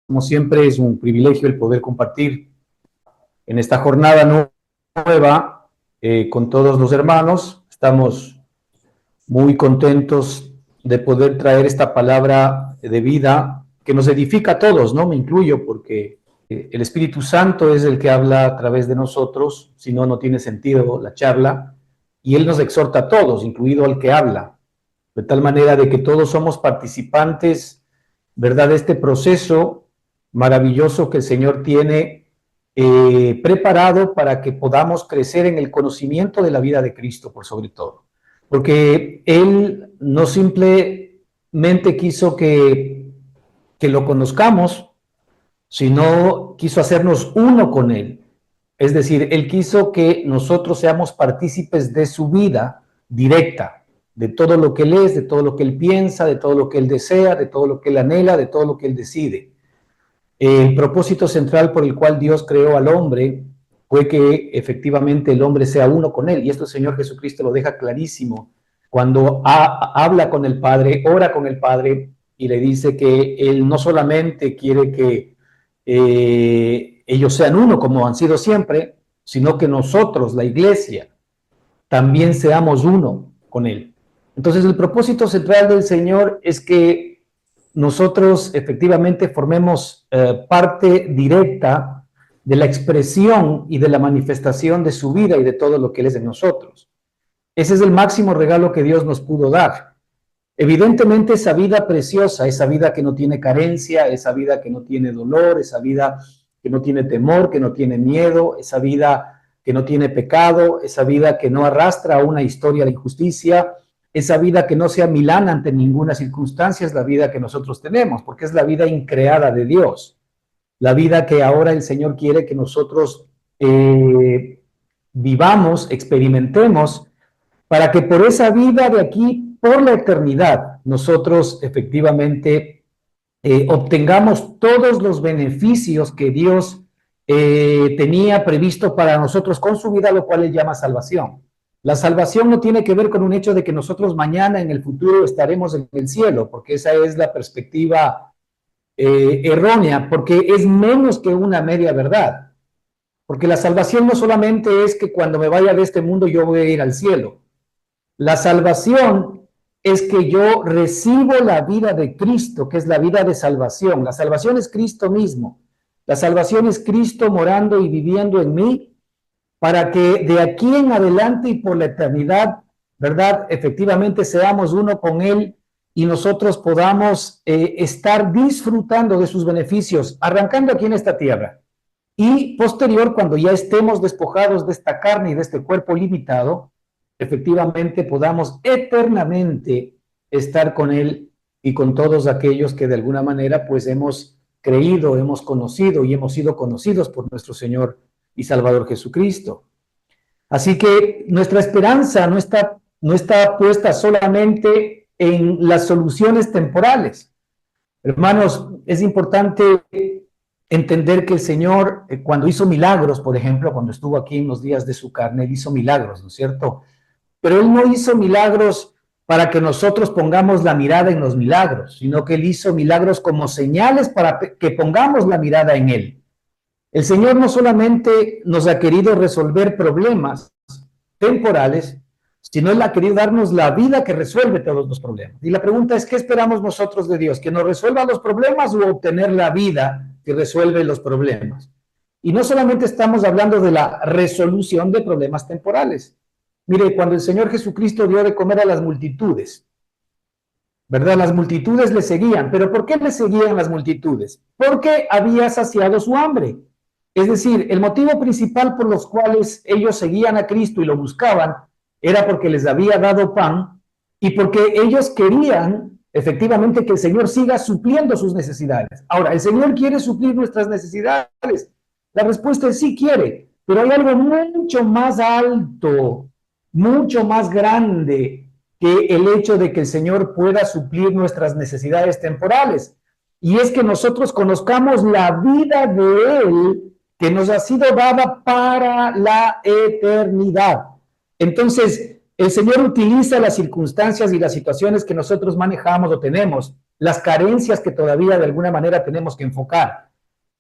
Como siempre, es un privilegio el poder compartir en esta jornada nueva con todos los hermanos. Estamos muy contentos de poder traer esta palabra de vida que nos edifica a todos, ¿no? Me incluyo porque el Espíritu Santo es el que habla a través de nosotros, si no, no tiene sentido la charla, y Él nos exhorta a todos, incluido al que habla, de tal manera de que todos somos participantes, ¿verdad?, de este proceso maravilloso que el Señor tiene preparado para que podamos crecer en el conocimiento de la vida de Cristo, por sobre todo. Porque Él no simplemente quiso que lo conozcamos, sino quiso hacernos uno con Él. Es decir, Él quiso que nosotros seamos partícipes de su vida directa, de todo lo que Él es, de todo lo que Él piensa, de todo lo que Él desea, de todo lo que Él anhela, de todo lo que Él decide. El propósito central por el cual Dios creó al hombre fue que efectivamente el hombre sea uno con Él. Y esto el Señor Jesucristo lo deja clarísimo cuando habla con el Padre, ora con el Padre y le dice que Él no solamente quiere que ellos sean uno como han sido siempre, sino que nosotros, la iglesia, también seamos uno con Él. Entonces el propósito central del Señor es que nosotros efectivamente formemos parte directa de la expresión y de la manifestación de su vida y de todo lo que Él es en nosotros. Ese es el máximo regalo que Dios nos pudo dar. Evidentemente esa vida preciosa, esa vida que no tiene carencia, esa vida que no tiene dolor, esa vida que no tiene temor, que no tiene miedo, esa vida que no tiene pecado, esa vida que no arrastra una historia de injusticia, esa vida que no sea milana ante ninguna circunstancia, es la vida que nosotros tenemos, porque es la vida increada de Dios, la vida que ahora el Señor quiere que nosotros vivamos, experimentemos, para que por esa vida de aquí, por la eternidad, nosotros efectivamente obtengamos todos los beneficios que Dios tenía previsto para nosotros con su vida, lo cual Él llama salvación. La salvación no tiene que ver con un hecho de que nosotros mañana en el futuro estaremos en el cielo, porque esa es la perspectiva errónea, porque es menos que una media verdad. Porque la salvación no solamente es que cuando me vaya de este mundo yo voy a ir al cielo. La salvación es que yo recibo la vida de Cristo, que es la vida de salvación. La salvación es Cristo mismo. La salvación es Cristo morando y viviendo en mí, para que de aquí en adelante y por la eternidad, ¿verdad?, efectivamente seamos uno con Él y nosotros podamos estar disfrutando de sus beneficios, arrancando aquí en esta tierra. Y posterior, cuando ya estemos despojados de esta carne y de este cuerpo limitado, efectivamente podamos eternamente estar con Él y con todos aquellos que de alguna manera pues hemos creído, hemos conocido y hemos sido conocidos por nuestro Señor y Salvador Jesucristo. Así que nuestra esperanza no está puesta solamente en las soluciones temporales. Hermanos, es importante entender que el Señor, cuando hizo milagros, por ejemplo, cuando estuvo aquí en los días de su carne, Él hizo milagros, ¿no es cierto? Pero Él no hizo milagros para que nosotros pongamos la mirada en los milagros, sino que Él hizo milagros como señales para que pongamos la mirada en Él. El Señor no solamente nos ha querido resolver problemas temporales, sino Él ha querido darnos la vida que resuelve todos los problemas. Y la pregunta es, ¿qué esperamos nosotros de Dios? ¿Que nos resuelva los problemas o obtener la vida que resuelve los problemas? Y no solamente estamos hablando de la resolución de problemas temporales. Mire, cuando el Señor Jesucristo dio de comer a las multitudes, ¿verdad? Las multitudes le seguían. ¿Pero por qué le seguían las multitudes? Porque había saciado su hambre. Es decir, el motivo principal por los cuales ellos seguían a Cristo y lo buscaban era porque les había dado pan y porque ellos querían efectivamente que el Señor siga supliendo sus necesidades. Ahora, ¿el Señor quiere suplir nuestras necesidades? La respuesta es sí quiere, pero hay algo mucho más alto, mucho más grande que el hecho de que el Señor pueda suplir nuestras necesidades temporales. Y es que nosotros conozcamos la vida de Él que nos ha sido dada para la eternidad. Entonces, el Señor utiliza las circunstancias y las situaciones que nosotros manejamos o tenemos las carencias que todavía de alguna manera tenemos que enfocar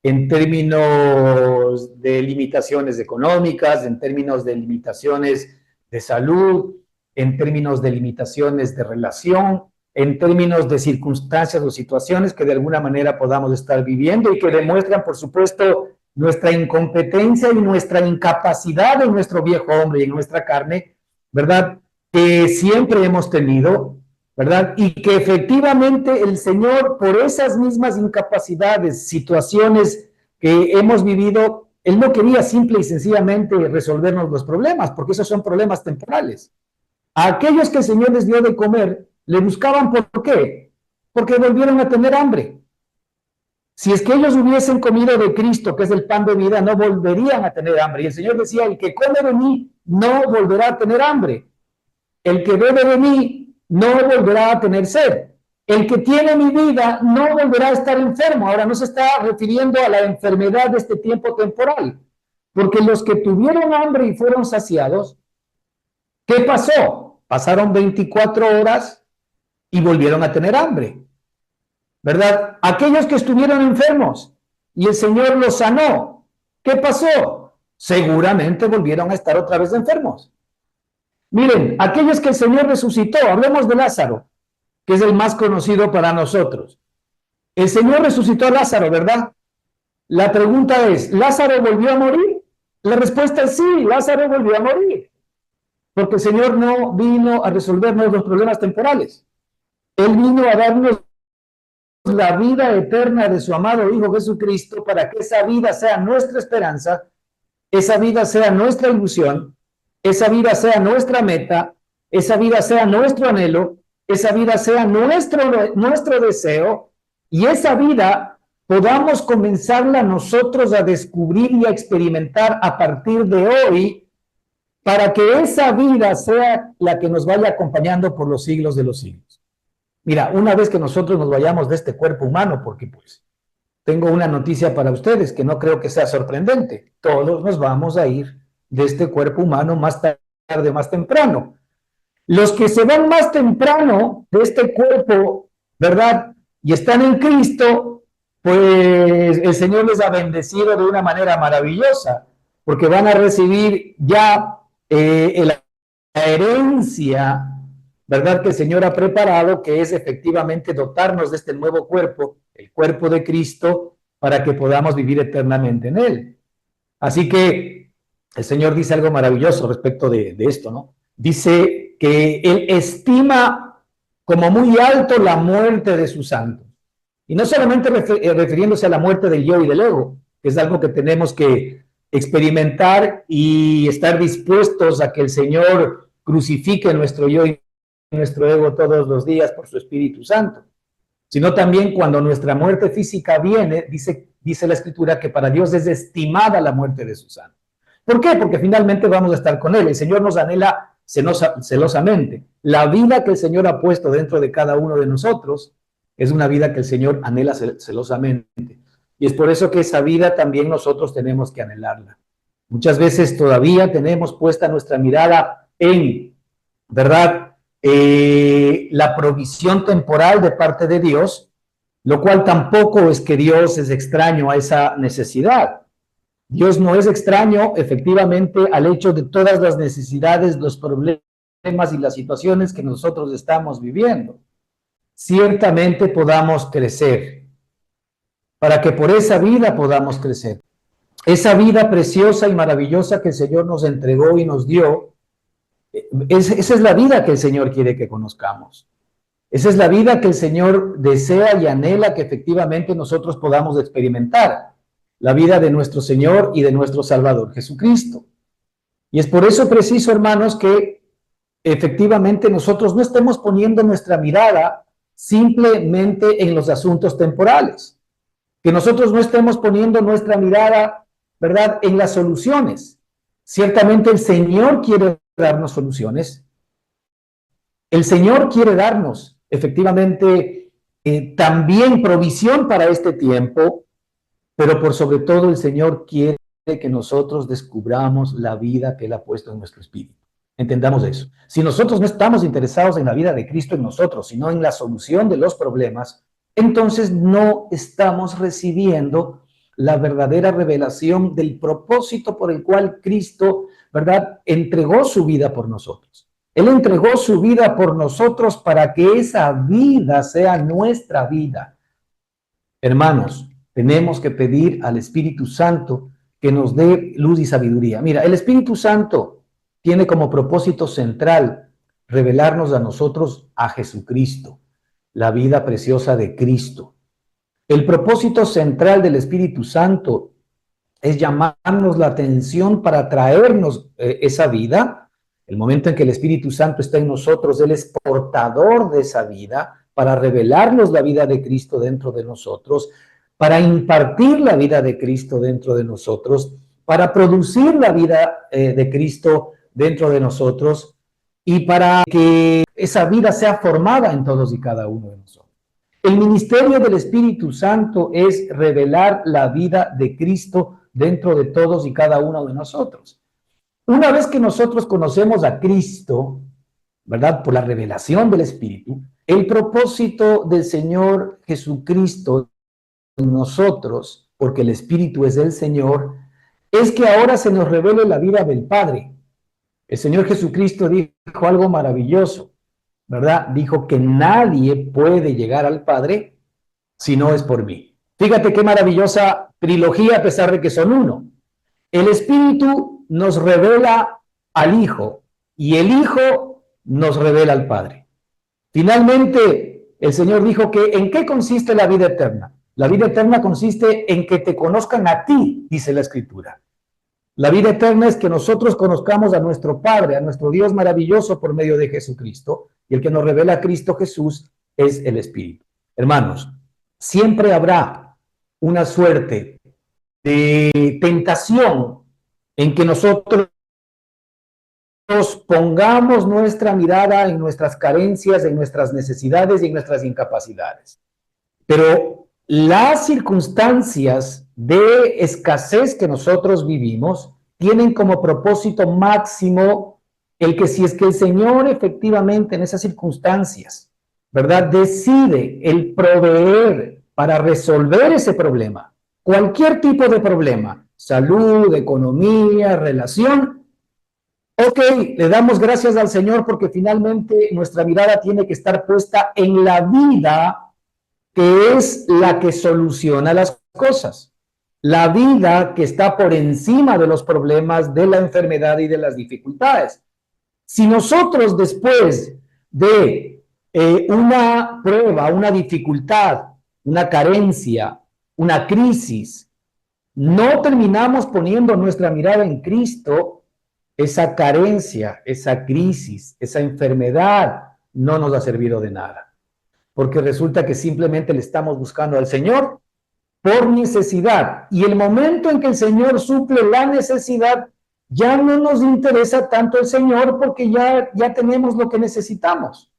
en términos de limitaciones económicas, en términos de limitaciones de salud, en términos de limitaciones de relación, en términos de circunstancias o situaciones que de alguna manera podamos estar viviendo y que demuestran, por supuesto, nuestra incompetencia y nuestra incapacidad en nuestro viejo hombre y en nuestra carne, ¿verdad? Que siempre hemos tenido, ¿verdad? Y que efectivamente el Señor, por esas mismas incapacidades, situaciones que hemos vivido, Él no quería simple y sencillamente resolvernos los problemas, porque esos son problemas temporales. A aquellos que el Señor les dio de comer, le buscaban ¿por qué? Porque volvieron a tener hambre. Si es que ellos hubiesen comido de Cristo, que es el pan de vida, no volverían a tener hambre. Y el Señor decía, el que come de mí no volverá a tener hambre. El que bebe de mí no volverá a tener sed. El que tiene mi vida no volverá a estar enfermo. Ahora no se está refiriendo a la enfermedad de este tiempo temporal, porque los que tuvieron hambre y fueron saciados, ¿qué pasó? Pasaron 24 horas y volvieron a tener hambre, ¿verdad? Aquellos que estuvieron enfermos y el Señor los sanó, ¿qué pasó? Seguramente volvieron a estar otra vez enfermos. Miren, aquellos que el Señor resucitó, hablemos de Lázaro, que es el más conocido para nosotros. El Señor resucitó a Lázaro, ¿verdad? La pregunta es, ¿Lázaro volvió a morir? La respuesta es sí, Lázaro volvió a morir, porque el Señor no vino a resolvernos los problemas temporales. Él vino a darnos la vida eterna de su amado Hijo Jesucristo para que esa vida sea nuestra esperanza, esa vida sea nuestra ilusión, esa vida sea nuestra meta, esa vida sea nuestro anhelo, esa vida sea nuestro deseo, y esa vida podamos comenzarla nosotros a descubrir y a experimentar a partir de hoy, para que esa vida sea la que nos vaya acompañando por los siglos de los siglos. Mira, una vez que nosotros nos vayamos de este cuerpo humano, porque pues tengo una noticia para ustedes que no creo que sea sorprendente, todos nos vamos a ir de este cuerpo humano más tarde, más temprano. Los que se van más temprano de este cuerpo, ¿verdad? Y están en Cristo, pues el Señor les ha bendecido de una manera maravillosa, porque van a recibir ya la herencia, ¿verdad? Que el Señor ha preparado, que es efectivamente dotarnos de este nuevo cuerpo, el cuerpo de Cristo, para que podamos vivir eternamente en Él. Así que el Señor dice algo maravilloso respecto de esto, ¿no? Dice que Él estima como muy alto la muerte de sus santos. Y no solamente refiriéndose a la muerte del yo y del ego, que es algo que tenemos que experimentar y estar dispuestos a que el Señor crucifique nuestro yo y nuestro ego todos los días por su Espíritu Santo, sino también cuando nuestra muerte física viene, dice la Escritura que para Dios es estimada la muerte de sus santos. ¿Por qué? Porque finalmente vamos a estar con Él. El Señor nos anhela celosamente. La vida que el Señor ha puesto dentro de cada uno de nosotros es una vida que el Señor anhela celosamente. Y es por eso que esa vida también nosotros tenemos que anhelarla. Muchas veces todavía tenemos puesta nuestra mirada en, ¿verdad?, la provisión temporal de parte de Dios, lo cual tampoco es que Dios es extraño a esa necesidad. Dios no es extraño efectivamente al hecho de todas las necesidades, los problemas y las situaciones que nosotros estamos viviendo. Ciertamente podamos crecer, para que por esa vida podamos crecer. Esa vida preciosa y maravillosa que el Señor nos entregó y nos dio, esa es la vida que el Señor quiere que conozcamos. Esa es la vida que el Señor desea y anhela que efectivamente nosotros podamos experimentar. La vida de nuestro Señor y de nuestro Salvador Jesucristo. Y es por eso preciso, hermanos, que efectivamente nosotros no estemos poniendo nuestra mirada simplemente en los asuntos temporales. Que nosotros no estemos poniendo nuestra mirada, ¿verdad?, en las soluciones. Ciertamente el Señor quiere darnos soluciones. El Señor quiere darnos, efectivamente, también provisión para este tiempo, pero por sobre todo el Señor quiere que nosotros descubramos la vida que Él ha puesto en nuestro espíritu. Entendamos eso. Si nosotros no estamos interesados en la vida de Cristo en nosotros, sino en la solución de los problemas, entonces no estamos recibiendo la verdadera revelación del propósito por el cual Cristo, ¿verdad?, entregó su vida por nosotros. Él entregó su vida por nosotros para que esa vida sea nuestra vida. Hermanos, tenemos que pedir al Espíritu Santo que nos dé luz y sabiduría. Mira, el Espíritu Santo tiene como propósito central revelarnos a nosotros a Jesucristo, la vida preciosa de Cristo. El propósito central del Espíritu Santo es llamarnos la atención para traernos esa vida. El momento en que el Espíritu Santo está en nosotros, Él es portador de esa vida para revelarnos la vida de Cristo dentro de nosotros, para impartir la vida de Cristo dentro de nosotros, para producir la vida de Cristo dentro de nosotros y para que esa vida sea formada en todos y cada uno de nosotros. El ministerio del Espíritu Santo es revelar la vida de Cristo dentro de todos y cada uno de nosotros. Una vez que nosotros conocemos a Cristo, ¿verdad? Por la revelación del Espíritu, el propósito del Señor Jesucristo en nosotros, porque el Espíritu es del Señor, es que ahora se nos revele la vida del Padre. El Señor Jesucristo dijo algo maravilloso, ¿verdad? Dijo que nadie puede llegar al Padre si no es por mí. Fíjate qué maravillosa trilogía a pesar de que son uno. El Espíritu nos revela al Hijo y el Hijo nos revela al Padre. Finalmente, el Señor dijo que ¿en qué consiste la vida eterna? La vida eterna consiste en que te conozcan a ti, dice la Escritura. La vida eterna es que nosotros conozcamos a nuestro Padre, a nuestro Dios maravilloso por medio de Jesucristo, y el que nos revela a Cristo Jesús es el Espíritu. Hermanos, siempre habrá una suerte de tentación en que nosotros pongamos nuestra mirada en nuestras carencias, en nuestras necesidades y en nuestras incapacidades. Pero las circunstancias de escasez que nosotros vivimos tienen como propósito máximo el que si es que el Señor efectivamente en esas circunstancias, ¿verdad?, decide el proveer para resolver ese problema, cualquier tipo de problema, salud, economía, relación, ok, le damos gracias al Señor porque finalmente nuestra mirada tiene que estar puesta en la vida que es la que soluciona las cosas, la vida que está por encima de los problemas, de la enfermedad y de las dificultades. Si nosotros después de una prueba, una dificultad, una carencia, una crisis, no terminamos poniendo nuestra mirada en Cristo, esa carencia, esa crisis, esa enfermedad no nos ha servido de nada. Porque resulta que simplemente le estamos buscando al Señor por necesidad. Y el momento en que el Señor suple la necesidad, ya no nos interesa tanto el Señor porque ya tenemos lo que necesitamos.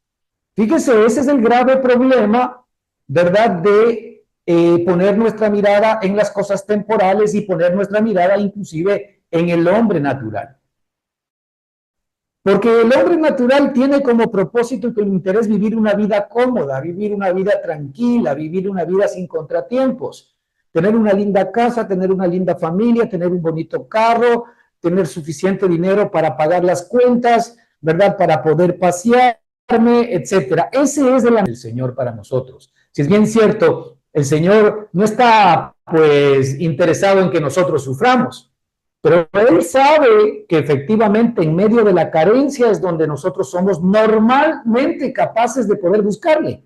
Fíjese, ese es el grave problema, ¿verdad?, de poner nuestra mirada en las cosas temporales y poner nuestra mirada inclusive en el hombre natural. Porque el hombre natural tiene como propósito y como interés vivir una vida cómoda, vivir una vida tranquila, vivir una vida sin contratiempos, tener una linda casa, tener una linda familia, tener un bonito carro, tener suficiente dinero para pagar las cuentas, ¿verdad?, para poder pasearme, etcétera. Ese es el Señor para nosotros. Si es bien cierto, el Señor no está, pues, interesado en que nosotros suframos, pero Él sabe que efectivamente en medio de la carencia es donde nosotros somos normalmente capaces de poder buscarle.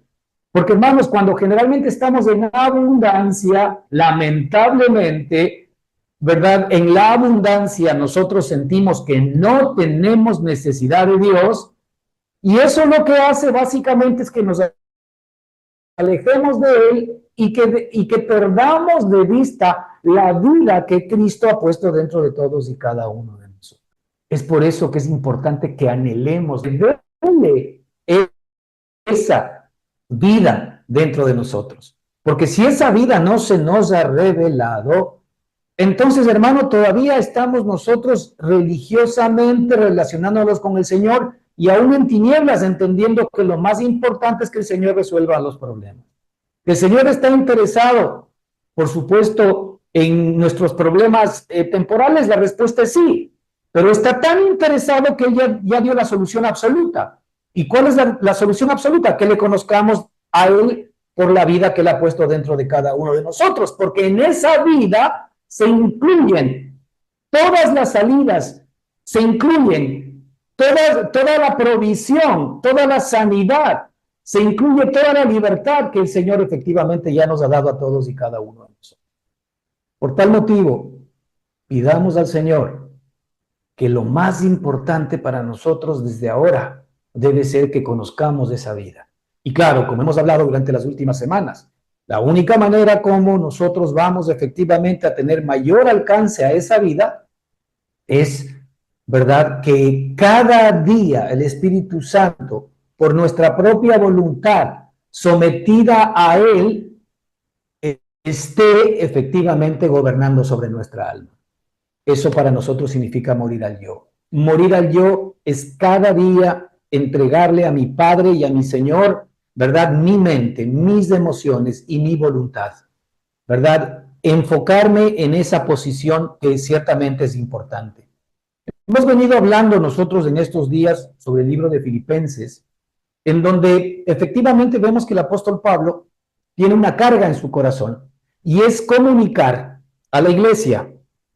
Porque, hermanos, cuando generalmente estamos en abundancia, lamentablemente, ¿verdad? En la abundancia nosotros sentimos que no tenemos necesidad de Dios y eso lo que hace básicamente es que nos alejemos de Él y que perdamos de vista la vida que Cristo ha puesto dentro de todos y cada uno de nosotros. Es por eso que es importante que anhelemos verle esa vida dentro de nosotros. Porque si esa vida no se nos ha revelado, Entonces, hermano, todavía estamos nosotros religiosamente relacionándonos con el Señor y aún en tinieblas, entendiendo que lo más importante es que el Señor resuelva los problemas. El Señor está interesado, por supuesto, en nuestros problemas temporales. La respuesta es sí, pero está tan interesado que Él ya dio la solución absoluta. ¿Y cuál es la solución absoluta? Que le conozcamos a Él por la vida que Él ha puesto dentro de cada uno de nosotros, porque en esa vida se incluyen todas las salidas, se incluyen toda la provisión, toda la sanidad, se incluye toda la libertad que el Señor efectivamente ya nos ha dado a todos y cada uno de nosotros. Por tal motivo, pidamos al Señor que lo más importante para nosotros desde ahora debe ser que conozcamos esa vida. Y claro, como hemos hablado durante las últimas semanas, la única manera como nosotros vamos efectivamente a tener mayor alcance a esa vida es, ¿verdad?, que cada día el Espíritu Santo, por nuestra propia voluntad, sometida a Él, esté efectivamente gobernando sobre nuestra alma. Eso para nosotros significa morir al yo. Morir al yo es cada día entregarle a mi Padre y a mi Señor, ¿verdad?, mi mente, mis emociones y mi voluntad, ¿verdad? Enfocarme en esa posición que ciertamente es importante. Hemos venido hablando nosotros en estos días sobre el libro de Filipenses, en donde efectivamente vemos que el apóstol Pablo tiene una carga en su corazón y es comunicar a la iglesia,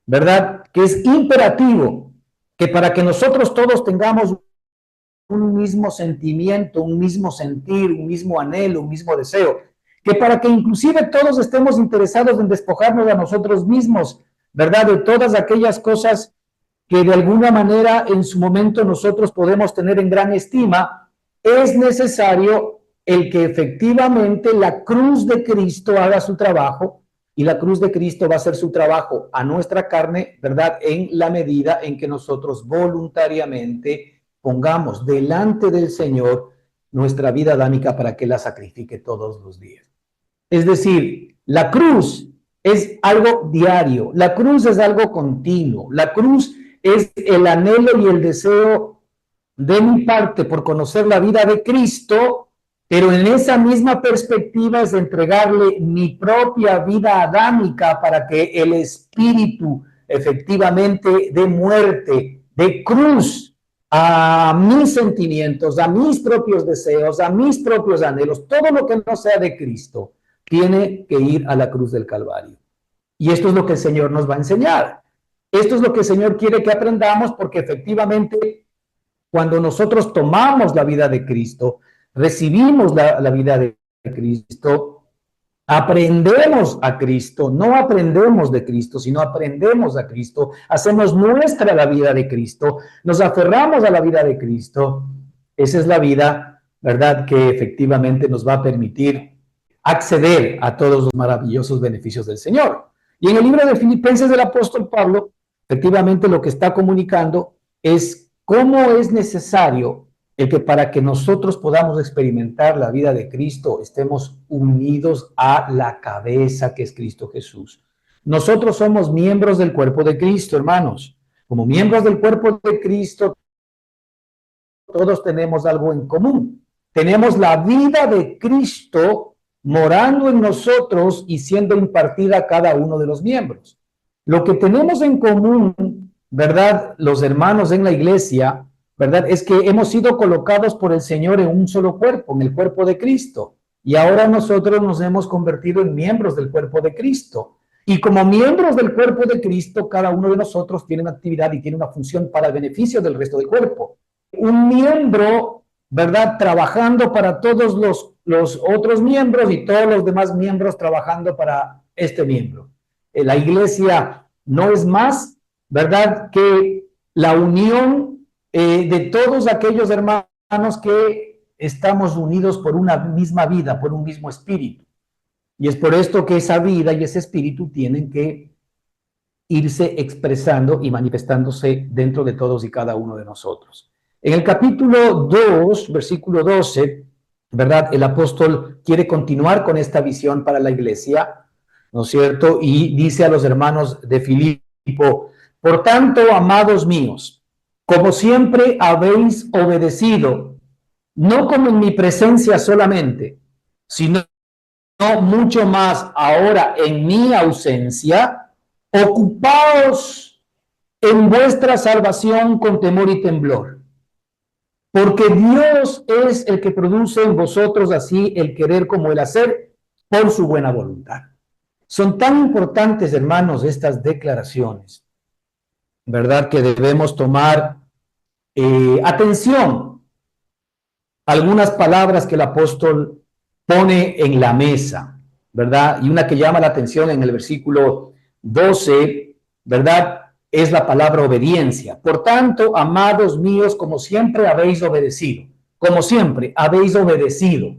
¿verdad?, que es imperativo que para que nosotros todos tengamos un mismo sentimiento, un mismo sentir, un mismo anhelo, un mismo deseo, que para que inclusive todos estemos interesados en despojarnos a nosotros mismos, ¿verdad?, de todas aquellas cosas que de alguna manera en su momento nosotros podemos tener en gran estima, es necesario el que efectivamente la cruz de Cristo haga su trabajo, y la cruz de Cristo va a hacer su trabajo a nuestra carne, ¿verdad?, en la medida en que nosotros voluntariamente pongamos delante del Señor nuestra vida adámica para que la sacrifique todos los días. Es decir, la cruz es algo diario, la cruz es algo continuo, la cruz es el anhelo y el deseo de mi parte por conocer la vida de Cristo, pero en esa misma perspectiva es entregarle mi propia vida adámica para que el Espíritu efectivamente dé muerte, dé cruz a mis sentimientos, a mis propios deseos, a mis propios anhelos. Todo lo que no sea de Cristo tiene que ir a la cruz del Calvario. Y esto es lo que el Señor nos va a enseñar. Esto es lo que el Señor quiere que aprendamos, porque efectivamente cuando nosotros tomamos la vida de Cristo, recibimos la vida de Cristo, aprendemos a Cristo, no aprendemos de Cristo, sino aprendemos a Cristo, hacemos nuestra la vida de Cristo, nos aferramos a la vida de Cristo. Esa es la vida, ¿verdad?, que efectivamente nos va a permitir acceder a todos los maravillosos beneficios del Señor. Y en el libro de Filipenses del apóstol Pablo, efectivamente lo que está comunicando es cómo es necesario el que para que nosotros podamos experimentar la vida de Cristo estemos unidos a la cabeza que es Cristo Jesús. Nosotros somos miembros del cuerpo de Cristo, hermanos. Como miembros del cuerpo de Cristo, todos tenemos algo en común. Tenemos la vida de Cristo morando en nosotros y siendo impartida a cada uno de los miembros. Lo que tenemos en común, ¿verdad?, los hermanos en la iglesia, ¿verdad?, es que hemos sido colocados por el Señor en un solo cuerpo, en el cuerpo de Cristo. Y ahora nosotros nos hemos convertido en miembros del cuerpo de Cristo. Y como miembros del cuerpo de Cristo, cada uno de nosotros tiene una actividad y tiene una función para el beneficio del resto del cuerpo. Un miembro, ¿verdad?, trabajando para todos los otros miembros y todos los demás miembros trabajando para este miembro. La iglesia no es más, ¿verdad?, que la unión de todos aquellos hermanos que estamos unidos por una misma vida, por un mismo espíritu. Y es por esto que esa vida y ese espíritu tienen que irse expresando y manifestándose dentro de todos y cada uno de nosotros. En el capítulo 2, versículo 12, ¿verdad?, el apóstol quiere continuar con esta visión para la iglesia ¿no es cierto? Y dice a los hermanos de Filipo, por tanto, amados míos, como siempre habéis obedecido, no como en mi presencia solamente, sino mucho más ahora en mi ausencia, ocupaos en vuestra salvación con temor y temblor, porque Dios es el que produce en vosotros así el querer como el hacer por su buena voluntad. Son tan importantes, hermanos, estas declaraciones, ¿verdad? Que debemos tomar atención a algunas palabras que el apóstol pone en la mesa, ¿verdad? Y una que llama la atención en el versículo 12, ¿verdad? Es la palabra obediencia. Por tanto, amados míos, como siempre habéis obedecido, como siempre habéis obedecido.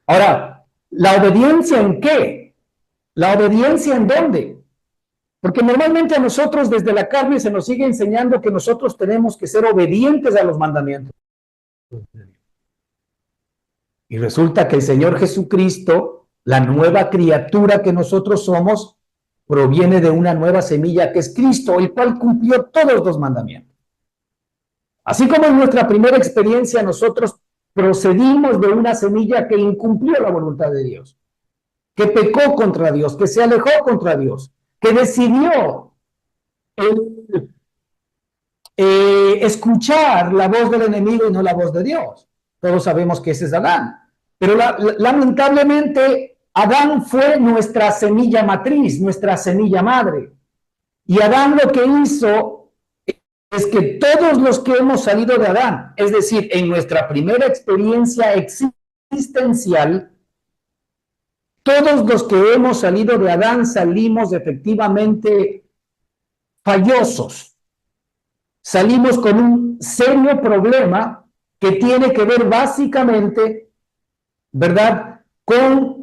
Ahora, ¿la obediencia en qué? ¿La obediencia en dónde? Porque normalmente a nosotros desde la carne se nos sigue enseñando que nosotros tenemos que ser obedientes a los mandamientos. Y resulta que el Señor Jesucristo, la nueva criatura que nosotros somos, proviene de una nueva semilla que es Cristo, el cual cumplió todos los mandamientos. Así como en nuestra primera experiencia nosotros procedimos de una semilla que incumplió la voluntad de Dios, que pecó contra Dios, que se alejó contra Dios, que decidió escuchar la voz del enemigo y no la voz de Dios. Todos sabemos que ese es Adán. Pero lamentablemente Adán fue nuestra semilla matriz, nuestra semilla madre. Y Adán lo que hizo es que todos los que hemos salido de Adán, es decir, en nuestra primera experiencia existencial, todos los que hemos salido de Adán salimos efectivamente fallosos. Salimos con un serio problema que tiene que ver básicamente, ¿verdad?, con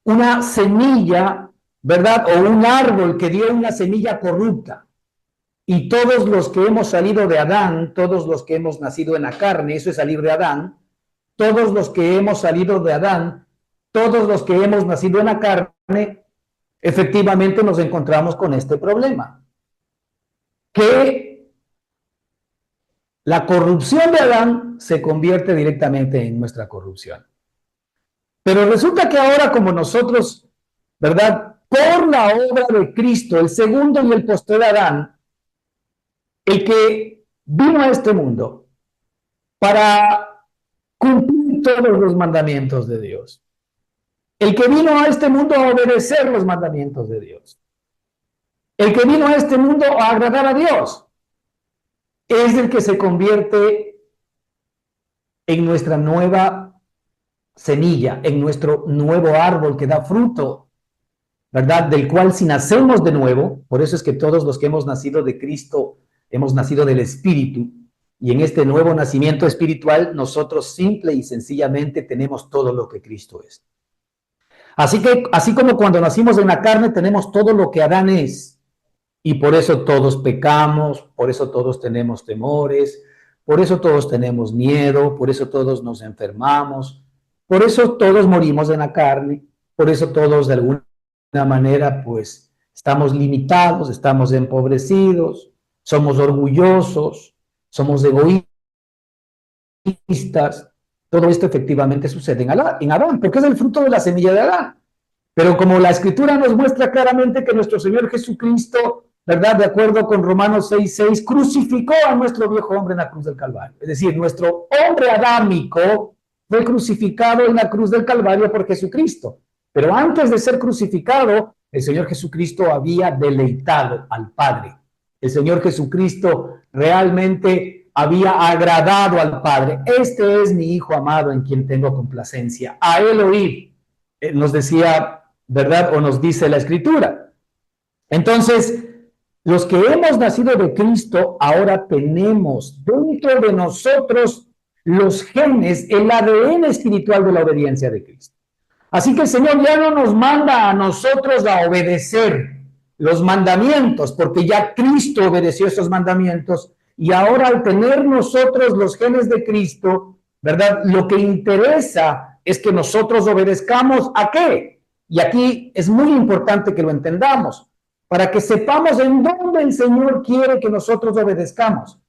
una semilla, ¿verdad?, o un árbol que dio una semilla corrupta. Y todos los que hemos salido de Adán, todos los que hemos nacido en la carne, eso es salir de Adán, todos los que hemos salido de Adán, todos los que hemos nacido en la carne, efectivamente nos encontramos con este problema. Que la corrupción de Adán se convierte directamente en nuestra corrupción. Pero resulta que ahora como nosotros, ¿verdad?, por la obra de Cristo, el segundo y el posterior Adán, el que vino a este mundo para cumplir todos los mandamientos de Dios, el que vino a este mundo a obedecer los mandamientos de Dios, el que vino a este mundo a agradar a Dios, es el que se convierte en nuestra nueva semilla, en nuestro nuevo árbol que da fruto, ¿verdad? Del cual si nacemos de nuevo, por eso es que todos los que hemos nacido de Cristo, hemos nacido del Espíritu, y en este nuevo nacimiento espiritual, nosotros simple y sencillamente tenemos todo lo que Cristo es. Así que, así como cuando nacimos en la carne, tenemos todo lo que Adán es, y por eso todos pecamos, por eso todos tenemos temores, por eso todos tenemos miedo, por eso todos nos enfermamos, por eso todos morimos en la carne, por eso todos de alguna manera pues estamos limitados, estamos empobrecidos, somos orgullosos, somos egoístas. Todo esto efectivamente sucede en Adán, porque es el fruto de la semilla de Adán. Pero como la Escritura nos muestra claramente que nuestro Señor Jesucristo, ¿verdad?, de acuerdo con Romanos 6:6, crucificó a nuestro viejo hombre en la cruz del Calvario. Es decir, nuestro hombre adámico fue crucificado en la cruz del Calvario por Jesucristo. Pero antes de ser crucificado, el Señor Jesucristo había deleitado al Padre. El Señor Jesucristo realmente había agradado al Padre. Este es mi Hijo amado en quien tengo complacencia. A él oíd, nos decía, ¿verdad? O nos dice la Escritura. Entonces, los que hemos nacido de Cristo, ahora tenemos dentro de nosotros los genes, el ADN espiritual de la obediencia de Cristo. Así que el Señor ya no nos manda a nosotros a obedecer los mandamientos, porque ya Cristo obedeció esos mandamientos, y ahora al tener nosotros los genes de Cristo, ¿verdad?, lo que interesa es que nosotros obedezcamos ¿a qué? Y aquí es muy importante que lo entendamos, para que sepamos en dónde el Señor quiere que nosotros obedezcamos,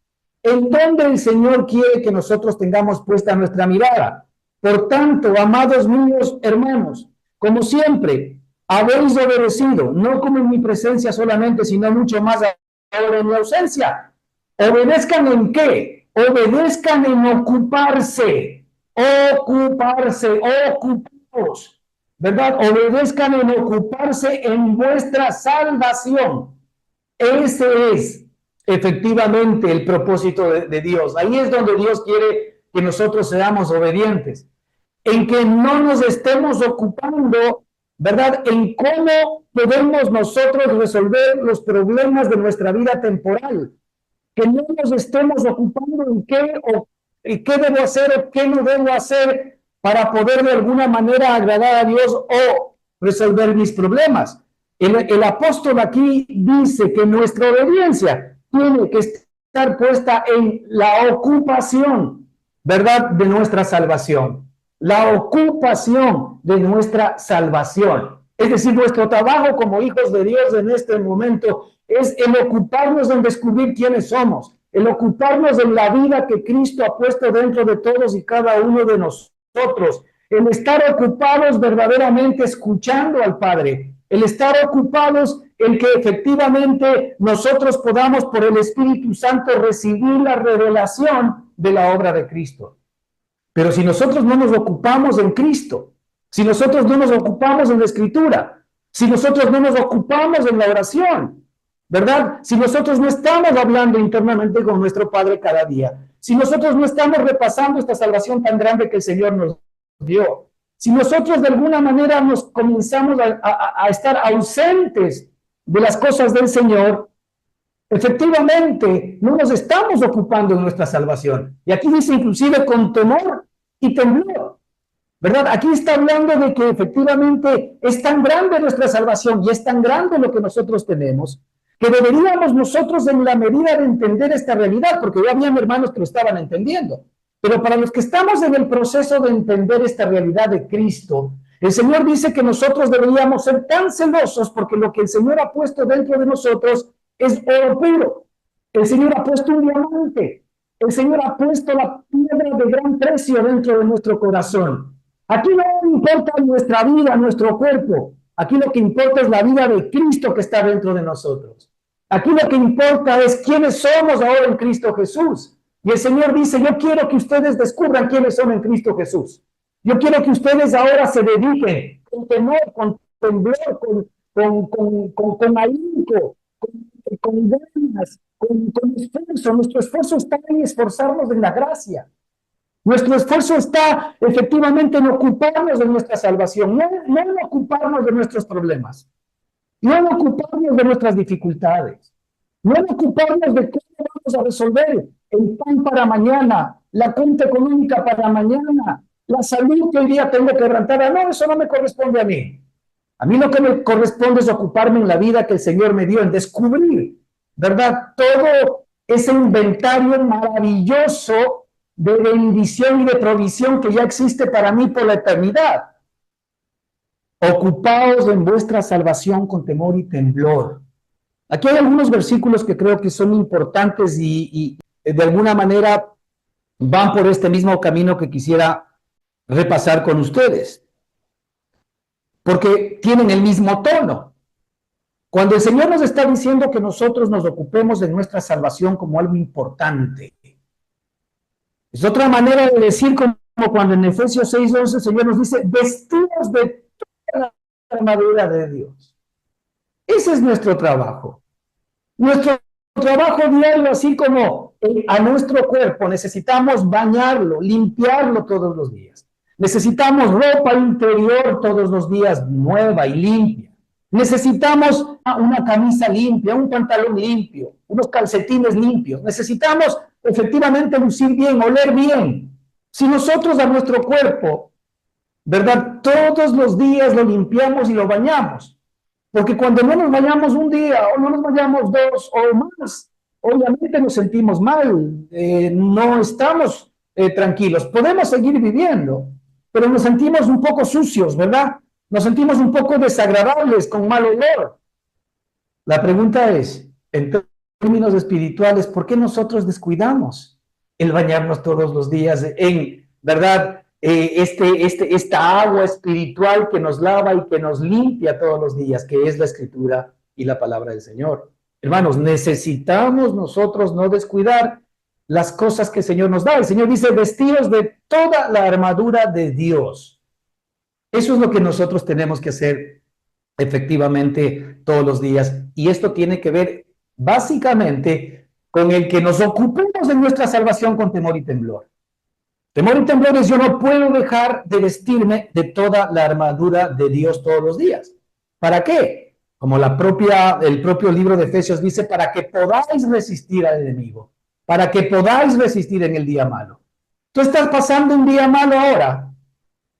en dónde el Señor quiere que nosotros tengamos puesta nuestra mirada. Por tanto, amados míos hermanos, como siempre, habéis obedecido, no como en mi presencia solamente, sino mucho más ahora en mi ausencia. ¿Obedezcan en qué? Obedezcan en ocuparse, ocupados, ¿verdad? Obedezcan en ocuparse en vuestra salvación. Ese es efectivamente el propósito de Dios. Ahí es donde Dios quiere que nosotros seamos obedientes, en que no nos estemos ocupando, ¿verdad? En cómo podemos nosotros resolver los problemas de nuestra vida temporal, que no nos estemos ocupando en qué debo hacer o qué no debo hacer para poder de alguna manera agradar a Dios o resolver mis problemas. El apóstol aquí dice que nuestra obediencia tiene que estar puesta en la ocupación, ¿verdad?, de nuestra salvación. La ocupación de nuestra salvación. Es decir, nuestro trabajo como hijos de Dios en este momento es el ocuparnos en descubrir quiénes somos, el ocuparnos en la vida que Cristo ha puesto dentro de todos y cada uno de nosotros, el estar ocupados verdaderamente escuchando al Padre, el estar ocupados en que efectivamente nosotros podamos por el Espíritu Santo recibir la revelación de la obra de Cristo. Pero si nosotros no nos ocupamos en Cristo, si nosotros no nos ocupamos en la Escritura, si nosotros no nos ocupamos en la oración, ¿verdad? Si nosotros no estamos hablando internamente con nuestro Padre cada día, si nosotros no estamos repasando esta salvación tan grande que el Señor nos dio, si nosotros de alguna manera nos comenzamos a estar ausentes de las cosas del Señor, efectivamente no nos estamos ocupando de nuestra salvación. Y aquí dice inclusive con temor y temblor, ¿verdad? Aquí está hablando de que efectivamente es tan grande nuestra salvación y es tan grande lo que nosotros tenemos, que deberíamos nosotros en la medida de entender esta realidad, porque ya habían hermanos que lo estaban entendiendo, pero para los que estamos en el proceso de entender esta realidad de Cristo, el Señor dice que nosotros deberíamos ser tan celosos porque lo que el Señor ha puesto dentro de nosotros es oro puro. El Señor ha puesto un diamante. El Señor ha puesto la piedra de gran precio dentro de nuestro corazón. Aquí no importa nuestra vida, nuestro cuerpo. Aquí lo que importa es la vida de Cristo que está dentro de nosotros. Aquí lo que importa es quiénes somos ahora en Cristo Jesús. Y el Señor dice, yo quiero que ustedes descubran quiénes son en Cristo Jesús. Yo quiero que ustedes ahora se dediquen con temor, con temblor, con ahínco, con ganas, con esfuerzo. Nuestro esfuerzo está en esforzarnos en la gracia. Nuestro esfuerzo está efectivamente en ocuparnos de nuestra salvación, no en ocuparnos de nuestros problemas, no en ocuparnos de nuestras dificultades, no en ocuparnos de cómo vamos a resolver el pan para mañana, la cuenta económica para mañana, la salud que hoy día tengo quebrantada. No, eso no me corresponde a mí. A mí lo que me corresponde es ocuparme en la vida que el Señor me dio, en descubrir, ¿verdad? Todo ese inventario maravilloso de bendición y de provisión que ya existe para mí por la eternidad. Ocupaos en vuestra salvación con temor y temblor. Aquí hay algunos versículos que creo que son importantes y de alguna manera van por este mismo camino que quisiera repasar con ustedes, porque tienen el mismo tono. Cuando el Señor nos está diciendo que nosotros nos ocupemos de nuestra salvación como algo importante, es otra manera de decir como cuando en Efesios 6:11 el Señor nos dice, vestidos de toda la armadura de Dios. Ese es nuestro trabajo. Nuestro trabajo diario, así como a nuestro cuerpo, necesitamos bañarlo, limpiarlo todos los días. Necesitamos ropa interior todos los días, nueva y limpia. Necesitamos una camisa limpia, un pantalón limpio, unos calcetines limpios. Necesitamos efectivamente lucir bien, oler bien. Si nosotros a nuestro cuerpo, ¿verdad?, todos los días lo limpiamos y lo bañamos, porque cuando no nos bañamos un día o no nos bañamos dos o más, obviamente nos sentimos mal, no estamos tranquilos. Podemos seguir viviendo, pero nos sentimos un poco sucios, ¿verdad? nos sentimos un poco desagradables, con mal olor. La pregunta es, en términos espirituales, ¿por qué nosotros descuidamos el bañarnos todos los días en, verdad, esta agua espiritual que nos lava y que nos limpia todos los días, que es la Escritura y la palabra del Señor? Hermanos, necesitamos nosotros no descuidar las cosas que el Señor nos da. El Señor dice, vestidos de toda la armadura de Dios. Eso es lo que nosotros tenemos que hacer efectivamente todos los días. Y esto tiene que ver básicamente con el que nos ocupemos de nuestra salvación con temor y temblor. Temor y temblor es: yo no puedo dejar de vestirme de toda la armadura de Dios todos los días. ¿Para qué? Como el propio libro de Efesios dice, para que podáis resistir al enemigo, para que podáis resistir en el día malo. Tú estás pasando un día malo ahora,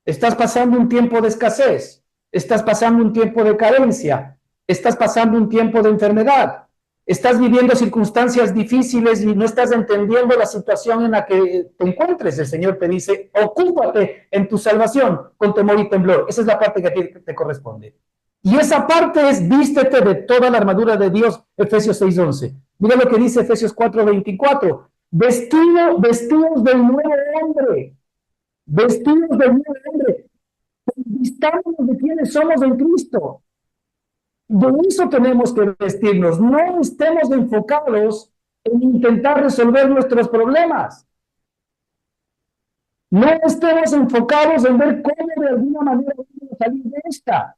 estás pasando un tiempo de escasez, estás pasando un tiempo de carencia, estás pasando un tiempo de enfermedad, estás viviendo circunstancias difíciles y no estás entendiendo la situación en la que te encuentres. El Señor te dice, ocúpate en tu salvación con temor y temblor. Esa es la parte que a ti te corresponde. Y esa parte es: vístete de toda la armadura de Dios, Efesios 6:11. Mira lo que dice Efesios 4:24. Vestidos del nuevo hombre. Vestidos del nuevo hombre. Vistamos de quienes somos en Cristo. De eso tenemos que vestirnos. No estemos enfocados en intentar resolver nuestros problemas. No estemos enfocados en ver cómo de alguna manera vamos a salir de esta.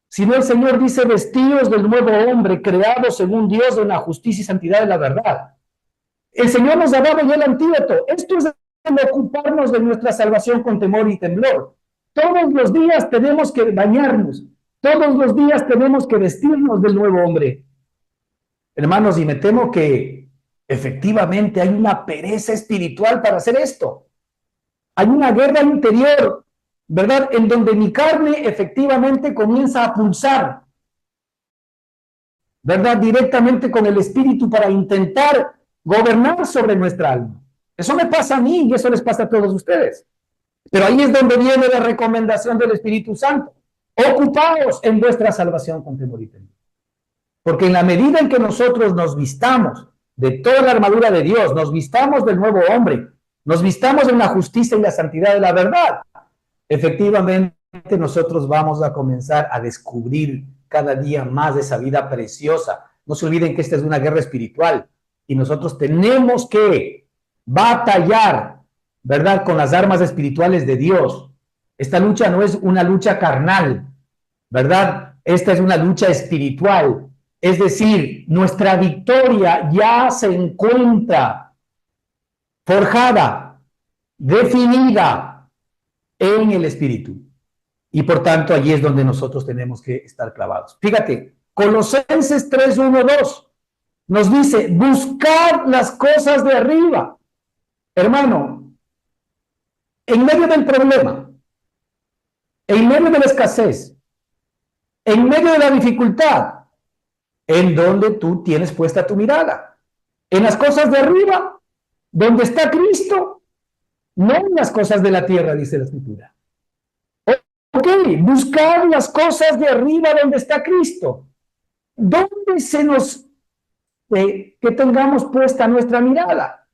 Sino el Señor dice: vestidos del nuevo hombre, creado según Dios en la justicia y santidad de la verdad. El Señor nos ha dado ya el antídoto. Esto es el ocuparnos de nuestra salvación con temor y temblor. Todos los días tenemos que bañarnos. Todos los días tenemos que vestirnos del nuevo hombre. Hermanos, y me temo que efectivamente hay una pereza espiritual para hacer esto. Hay una guerra interior, ¿verdad? En donde mi carne efectivamente comienza a pulsar, ¿verdad? Directamente con el espíritu para intentar gobernar sobre nuestra alma. Eso me pasa a mí y eso les pasa a todos ustedes. Pero ahí es donde viene la recomendación del Espíritu Santo. Ocupaos en vuestra salvación con temor y temor. Porque en la medida en que nosotros nos vistamos de toda la armadura de Dios, nos vistamos del nuevo hombre, nos vistamos en la justicia y la santidad de la verdad, efectivamente nosotros vamos a comenzar a descubrir cada día más de esa vida preciosa. No se olviden que esta es una guerra espiritual y nosotros tenemos que batallar, ¿verdad?, con las armas espirituales de Dios. Esta lucha no es una lucha carnal, ¿verdad? Esta es una lucha espiritual. Es decir, nuestra victoria ya se encuentra forjada, definida en el Espíritu. Y por tanto, allí es donde nosotros tenemos que estar clavados. Fíjate, Colosenses 3:1-2 nos dice: buscad las cosas de arriba. Hermano, en medio del problema, en medio de la escasez, en medio de la dificultad, ¿en dónde tú tienes puesta tu mirada? ¿En las cosas de arriba, donde está Cristo? No en las cosas de la tierra, dice la Escritura. Ok, buscar las cosas de arriba donde está Cristo. ¿Dónde se nos que tengamos puesta nuestra mirada?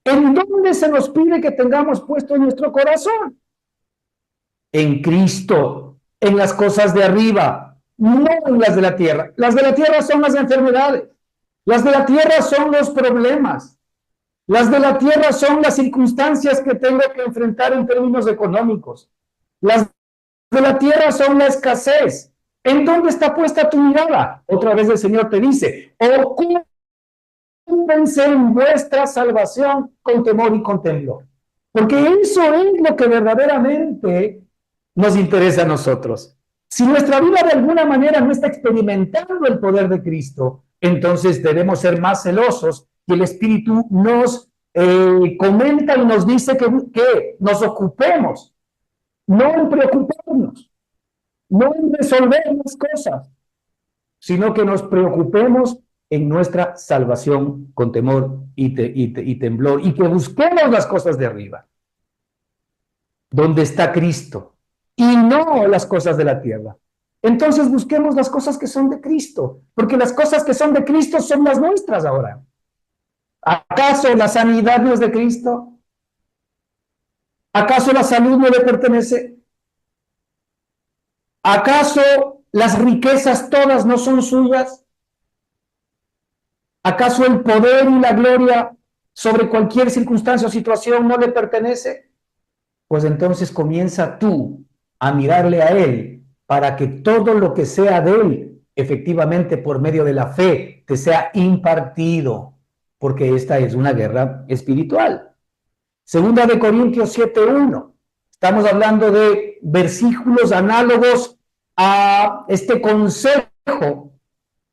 ¿En dónde se nos pide que tengamos puesto nuestro corazón? En Cristo, en las cosas de arriba, no en las de la tierra. Las de la tierra son las enfermedades, las de la tierra son los problemas, las de la tierra son las circunstancias que tengo que enfrentar en términos económicos, las de la tierra son la escasez. ¿En dónde está puesta tu mirada? Otra vez el Señor te dice: ocúpense en vuestra salvación con temor y con temblor. Porque eso es lo que verdaderamente nos interesa a nosotros. Si nuestra vida de alguna manera no está experimentando el poder de Cristo, entonces debemos ser más celosos, que el Espíritu nos comenta y nos dice que nos ocupemos, no en preocuparnos, no en resolver las cosas, sino que nos preocupemos en nuestra salvación con temor y temblor, y que busquemos las cosas de arriba, donde está Cristo, y no las cosas de la tierra. Entonces busquemos las cosas que son de Cristo, porque las cosas que son de Cristo son las nuestras ahora. ¿Acaso la sanidad no es de Cristo? ¿Acaso la salud no le pertenece? ¿Acaso las riquezas todas no son suyas? ¿Acaso el poder y la gloria sobre cualquier circunstancia o situación no le pertenece? Pues entonces comienza tú a mirarle a Él para que todo lo que sea de Él, efectivamente por medio de la fe, te sea impartido, porque esta es una guerra espiritual. Segunda de Corintios 7:1. Estamos hablando de versículos análogos a este consejo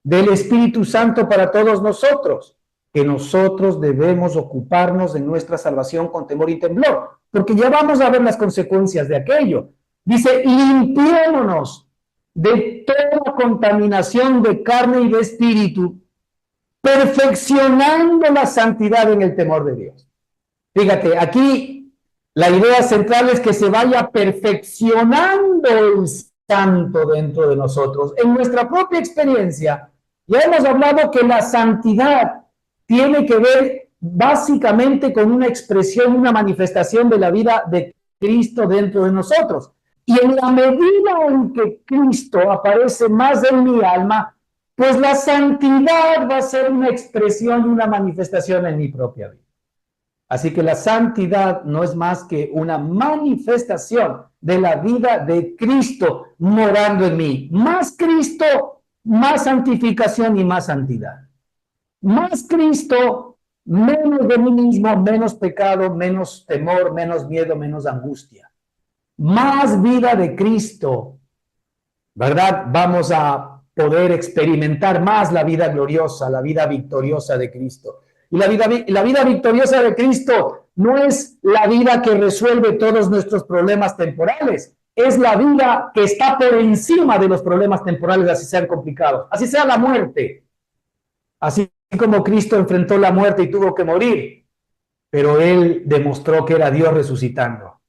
del Espíritu Santo para todos nosotros, que nosotros debemos ocuparnos de nuestra salvación con temor y temblor, porque ya vamos a ver las consecuencias de aquello. Dice, limpiémonos de toda contaminación de carne y de espíritu, perfeccionando la santidad en el temor de Dios. Fíjate, aquí la idea central es que se vaya perfeccionando el santo dentro de nosotros. En nuestra propia experiencia, ya hemos hablado que la santidad tiene que ver básicamente con una expresión, una manifestación de la vida de Cristo dentro de nosotros. Y en la medida en que Cristo aparece más en mi alma, pues la santidad va a ser una expresión y una manifestación en mi propia vida. Así que la santidad no es más que una manifestación de la vida de Cristo morando en mí. Más Cristo, más santificación y más santidad. Más Cristo, menos de mí mismo, menos pecado, menos temor, menos miedo, menos angustia. Más vida de Cristo, ¿verdad? Vamos a poder experimentar más la vida gloriosa, la vida victoriosa de Cristo. Y la vida victoriosa de Cristo no es la vida que resuelve todos nuestros problemas temporales, es la vida que está por encima de los problemas temporales, así sean complicados, así sea la muerte, así como Cristo enfrentó la muerte y tuvo que morir, pero Él demostró que era Dios resucitando.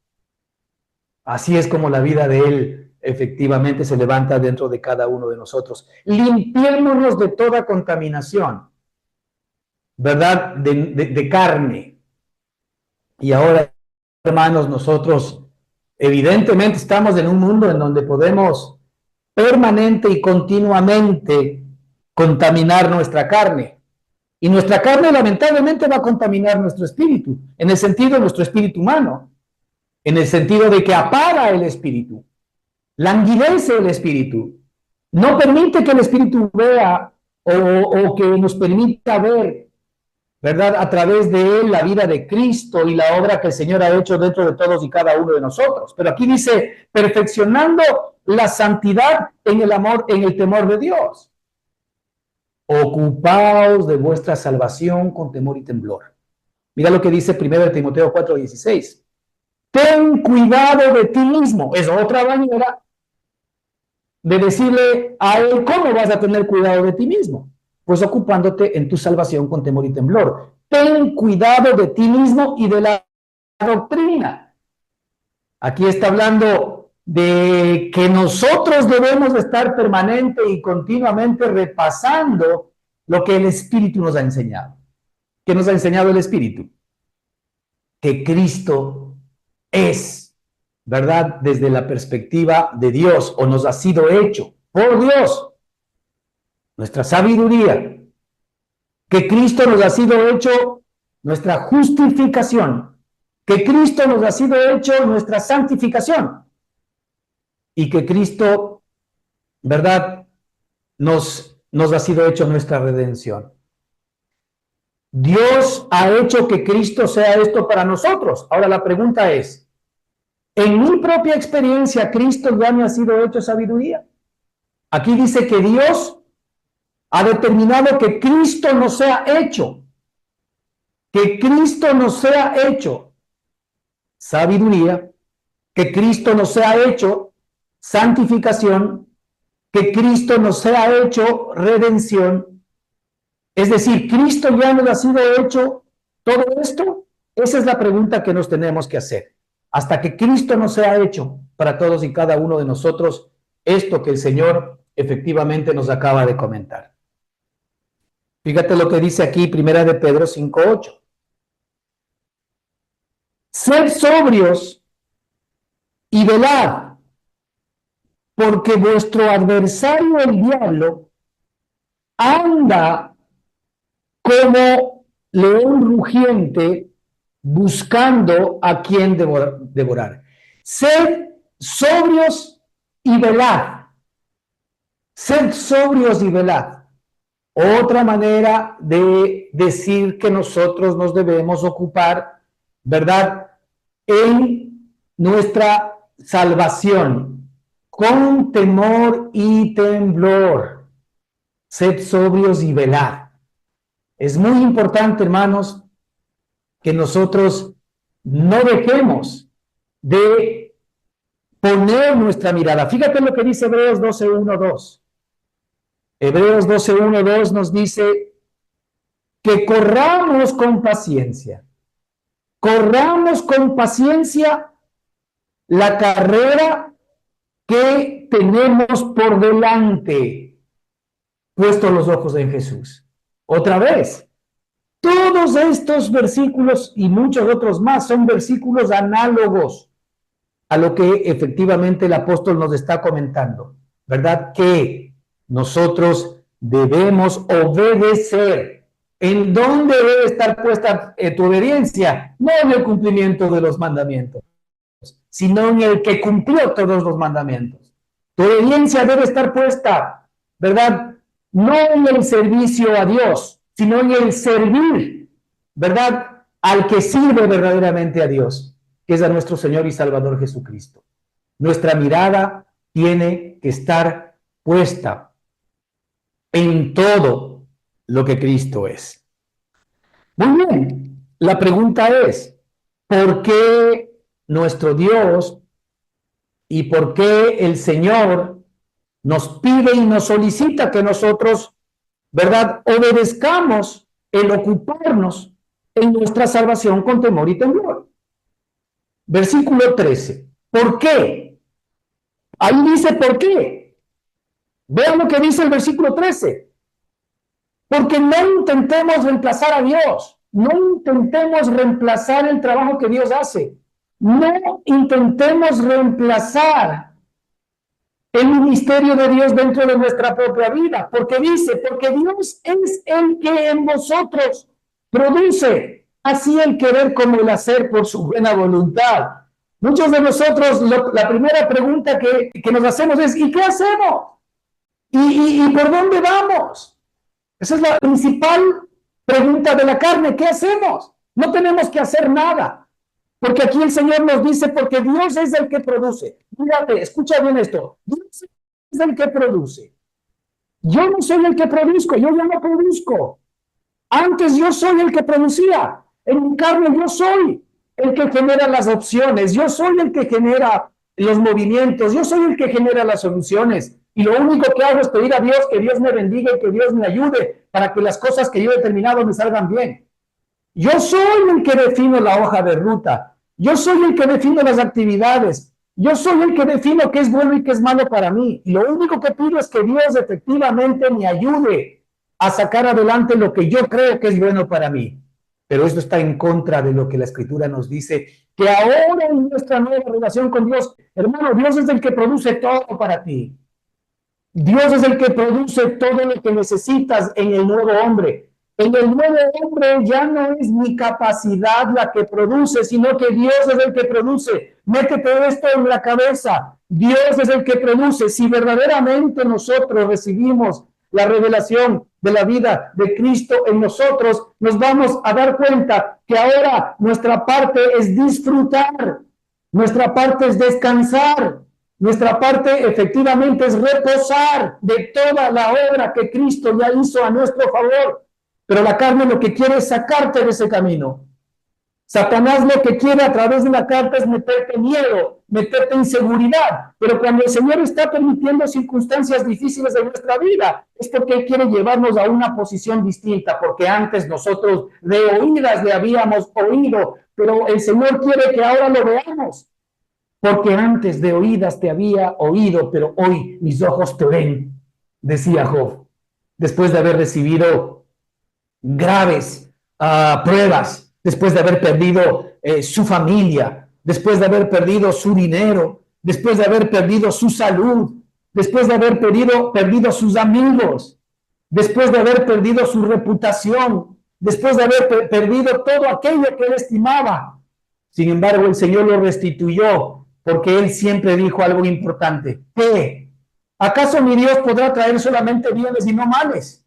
Así es como la vida de Él efectivamente se levanta dentro de cada uno de nosotros. Limpiémonos de toda contaminación, ¿verdad? De carne. Y ahora, hermanos, nosotros evidentemente estamos en un mundo en donde podemos permanente y continuamente contaminar nuestra carne. Y nuestra carne lamentablemente va a contaminar nuestro espíritu, en el sentido de nuestro espíritu humano, en el sentido de que apaga el espíritu, languidece el espíritu, no permite que el espíritu vea o que nos permita ver, ¿verdad? A través de él la vida de Cristo y la obra que el Señor ha hecho dentro de todos y cada uno de nosotros. Pero aquí dice, perfeccionando la santidad en el amor, en el temor de Dios. Ocupaos de vuestra salvación con temor y temblor. Mira lo que dice 1 Timoteo 4:16. Ten cuidado de ti mismo. Es otra manera de decirle a él cómo vas a tener cuidado de ti mismo. Pues ocupándote en tu salvación con temor y temblor. Ten cuidado de ti mismo y de la doctrina. Aquí está hablando de que nosotros debemos estar permanente y continuamente repasando lo que el Espíritu nos ha enseñado. ¿Qué nos ha enseñado el Espíritu? Que Cristo es, ¿verdad? Desde la perspectiva de Dios, o nos ha sido hecho por Dios, nuestra sabiduría, que Cristo nos ha sido hecho nuestra justificación, que Cristo nos ha sido hecho nuestra santificación, y que Cristo, ¿verdad? Nos ha sido hecho nuestra redención. Dios ha hecho que Cristo sea esto para nosotros. Ahora la pregunta es, ¿en mi propia experiencia Cristo ya me ha sido hecho sabiduría? Aquí dice que Dios ha determinado que Cristo nos sea hecho, que Cristo nos sea hecho sabiduría, que Cristo nos sea hecho santificación, que Cristo nos sea hecho redención. Es decir, ¿Cristo ya nos ha sido hecho todo esto? Esa es la pregunta que nos tenemos que hacer. Hasta que Cristo nos sea hecho para todos y cada uno de nosotros esto que el Señor efectivamente nos acaba de comentar. Fíjate lo que dice aquí, Primera de Pedro 5:8. Sed sobrios y velad, porque vuestro adversario el diablo anda como león rugiente buscando a quien devorar. Sed sobrios y velad. Sed sobrios y velad. Otra manera de decir que nosotros nos debemos ocupar, ¿verdad?, en nuestra salvación, con temor y temblor. Sed sobrios y velad. Es muy importante, hermanos, que nosotros no dejemos de poner nuestra mirada. Fíjate lo que dice Hebreos 12:1-2. Hebreos 12:1-2 nos dice que corramos con paciencia la carrera que tenemos por delante, puestos los ojos en Jesús. Otra vez, todos estos versículos y muchos otros más son versículos análogos a lo que efectivamente el apóstol nos está comentando, ¿verdad? Que nosotros debemos obedecer. ¿En dónde debe estar puesta tu obediencia? No en el cumplimiento de los mandamientos, sino en el que cumplió todos los mandamientos. Tu obediencia debe estar puesta, ¿verdad?, no en el servicio a Dios, sino en el servir, ¿verdad?, al que sirve verdaderamente a Dios, que es a nuestro Señor y Salvador Jesucristo. Nuestra mirada tiene que estar puesta en todo lo que Cristo es. Muy bien, la pregunta es, ¿por qué nuestro Dios y por qué el Señor nos pide y nos solicita que nosotros, ¿verdad?, obedezcamos el ocuparnos en nuestra salvación con temor y temblor? Versículo 13. ¿Por qué? Ahí dice ¿por qué? Vean lo que dice el versículo 13. Porque no intentemos reemplazar a Dios, no intentemos reemplazar el trabajo que Dios hace, no intentemos reemplazar el ministerio de Dios dentro de nuestra propia vida, porque dice, porque Dios es el que en vosotros produce así el querer como el hacer por su buena voluntad. Muchos de nosotros, la primera pregunta que nos hacemos es, ¿y qué hacemos? ¿Y por dónde vamos? Esa es la principal pregunta de la carne. ¿Qué hacemos? No tenemos que hacer nada. Porque aquí el Señor nos dice, porque Dios es el que produce. Mírate, escucha bien esto. Dios es el que produce. Yo no soy el que produzco, yo ya no produzco. Antes yo soy el que producía. En mi carne yo soy el que genera las opciones. Yo soy el que genera los movimientos. Yo soy el que genera las soluciones. Y lo único que hago es pedir a Dios que Dios me bendiga y que Dios me ayude para que las cosas que yo he determinado me salgan bien. Yo soy el que defino la hoja de ruta. Yo soy el que defino las actividades. Yo soy el que defino qué es bueno y qué es malo para mí. Y lo único que pido es que Dios efectivamente me ayude a sacar adelante lo que yo creo que es bueno para mí. Pero esto está en contra de lo que la Escritura nos dice, que ahora en nuestra nueva relación con Dios, hermano, Dios es el que produce todo para ti. Dios es el que produce todo lo que necesitas en el nuevo hombre. En el nuevo hombre ya no es mi capacidad la que produce, sino que Dios es el que produce. Métete esto en la cabeza. Dios es el que produce. Si verdaderamente nosotros recibimos la revelación de la vida de Cristo en nosotros, nos vamos a dar cuenta que ahora nuestra parte es disfrutar, nuestra parte es descansar, nuestra parte efectivamente es reposar de toda la obra que Cristo ya hizo a nuestro favor. Pero la carne lo que quiere es sacarte de ese camino. Satanás lo que quiere a través de la carta es meterte miedo, meterte inseguridad. Pero cuando el Señor está permitiendo circunstancias difíciles en nuestra vida, es porque Él quiere llevarnos a una posición distinta, porque antes nosotros de oídas le habíamos oído, pero el Señor quiere que ahora lo veamos. porque antes de oídas te había oído, pero hoy mis ojos te ven, decía Job, después de haber recibido graves pruebas, después de haber perdido su familia, después de haber perdido su dinero, después de haber perdido su salud, después de haber perdido sus amigos, después de haber perdido su reputación, después de haber perdido todo aquello que él estimaba. Sin embargo, el Señor lo restituyó porque él siempre dijo algo importante. ¿Qué? ¿Acaso mi Dios podrá traer solamente bienes y no males?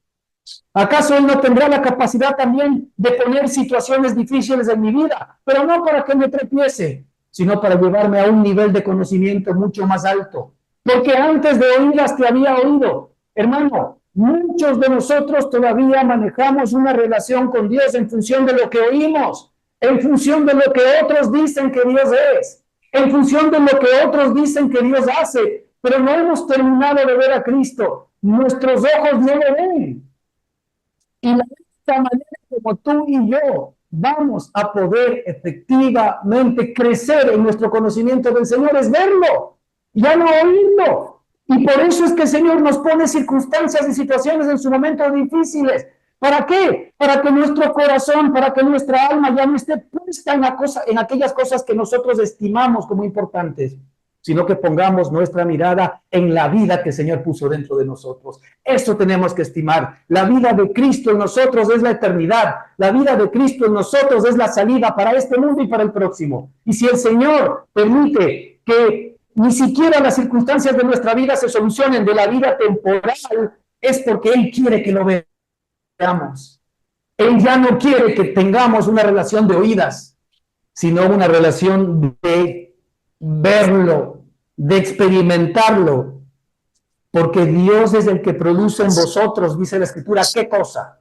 ¿Acaso Él no tendrá la capacidad también de poner situaciones difíciles en mi vida? Pero no para que me tropiece, sino para llevarme a un nivel de conocimiento mucho más alto. Porque antes de oídas te había oído. Hermano, muchos de nosotros todavía manejamos una relación con Dios en función de lo que oímos, en función de lo que otros dicen que Dios es, en función de lo que otros dicen que Dios hace, pero no hemos terminado de ver a Cristo. Nuestros ojos no lo ven. Y la única manera como tú y yo vamos a poder efectivamente crecer en nuestro conocimiento del Señor es verlo, ya no oírlo. Y por eso es que el Señor nos pone circunstancias y situaciones en su momento difíciles. ¿Para qué? Para que nuestro corazón, para que nuestra alma ya no esté puesta en aquellas cosas que nosotros estimamos como importantes, sino que pongamos nuestra mirada en la vida que el Señor puso dentro de nosotros. Eso tenemos que estimar. La vida de Cristo en nosotros es la eternidad. La vida de Cristo en nosotros es la salida para este mundo y para el próximo. Y si el Señor permite que ni siquiera las circunstancias de nuestra vida se solucionen de la vida temporal, es porque Él quiere que lo veamos. Él ya no quiere que tengamos una relación de oídas, sino una relación de verlo, de experimentarlo, porque Dios es el que produce en vosotros, dice la Escritura, ¿qué cosa?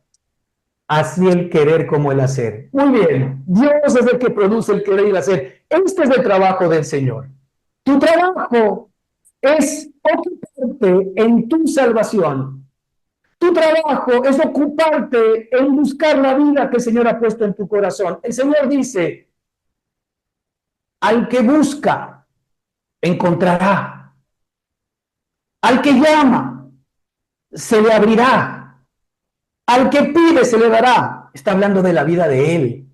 Así el querer como el hacer. Muy bien, Dios es el que produce el querer y el hacer. Este es el trabajo del Señor. Tu trabajo es ocuparte en tu salvación. Tu trabajo es ocuparte en buscar la vida que el Señor ha puesto en tu corazón. El Señor dice, al que busca, encontrará. Al que llama, se le abrirá. Al que pide, se le dará. Está hablando de la vida de Él.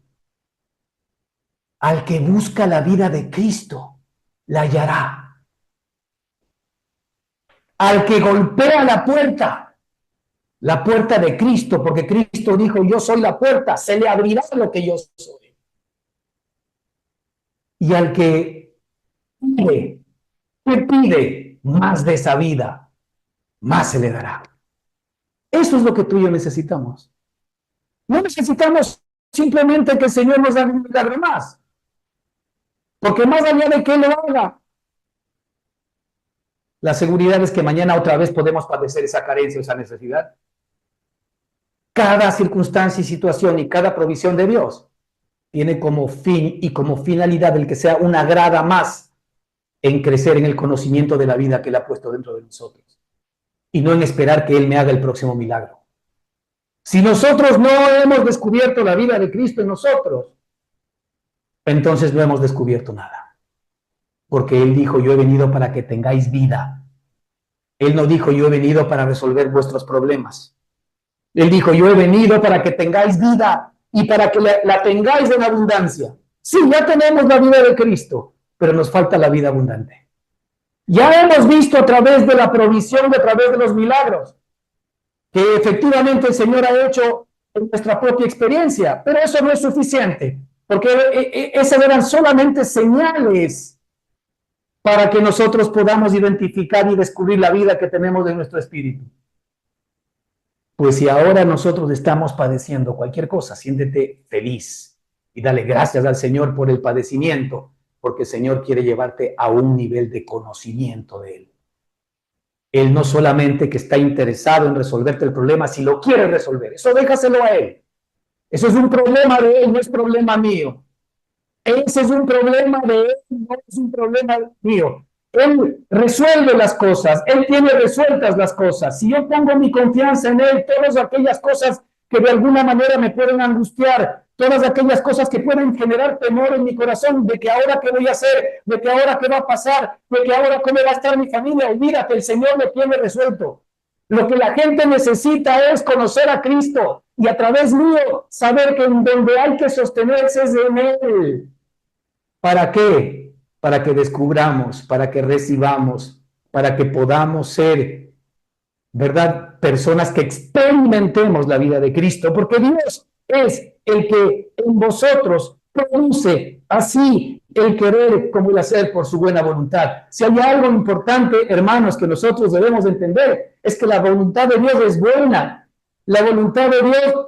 Al que busca la vida de Cristo, la hallará. Al que golpea la puerta de Cristo, porque Cristo dijo, yo soy la puerta, se le abrirá lo que yo soy. Y al que pide, ¿qué pide? Más de esa vida, más se le dará. Eso es lo que tú y yo necesitamos. No necesitamos simplemente que el Señor nos haga un milagro más. Porque más allá de que Él lo haga, la seguridad es que mañana otra vez podemos padecer esa carencia, esa necesidad. Cada circunstancia y situación y cada provisión de Dios tiene como fin y como finalidad el que sea una grada más en crecer en el conocimiento de la vida que Él ha puesto dentro de nosotros. Y no en esperar que Él me haga el próximo milagro. Si nosotros no hemos descubierto la vida de Cristo en nosotros, entonces no hemos descubierto nada. Porque Él dijo, yo he venido para que tengáis vida. Él no dijo, yo he venido para resolver vuestros problemas. Él dijo, yo he venido para que tengáis vida y para que la tengáis en abundancia. Sí, ya tenemos la vida de Cristo, pero nos falta la vida abundante. Ya hemos visto a través de la provisión, a través de los milagros, que efectivamente el Señor ha hecho en nuestra propia experiencia, pero eso no es suficiente, porque esas eran solamente señales para que nosotros podamos identificar y descubrir la vida que tenemos en nuestro espíritu. Pues si ahora nosotros estamos padeciendo cualquier cosa, siéntete feliz y dale gracias al Señor por el padecimiento, porque el Señor quiere llevarte a un nivel de conocimiento de Él. Él no solamente que está interesado en resolverte el problema, si lo quiere resolver, eso déjaselo a Él. Eso es un problema de Él, no es problema mío. Ese es un problema de Él, no es un problema mío. Él resuelve las cosas, Él tiene resueltas las cosas. Si yo pongo mi confianza en Él, todas aquellas cosas que de alguna manera me pueden angustiar, todas aquellas cosas que pueden generar temor en mi corazón, de que ahora qué voy a hacer, de que ahora qué va a pasar, de que ahora cómo va a estar mi familia. Olvídate, el Señor lo tiene resuelto. Lo que la gente necesita es conocer a Cristo y a través mío saber que en donde hay que sostenerse es en Él. ¿Para qué? Para que descubramos, para que recibamos, para que podamos ser, ¿verdad? Personas que experimentemos la vida de Cristo, porque Dios es el que en vosotros produce así el querer como el hacer por su buena voluntad. Si hay algo importante, hermanos, que nosotros debemos entender, es que la voluntad de Dios es buena, la voluntad de Dios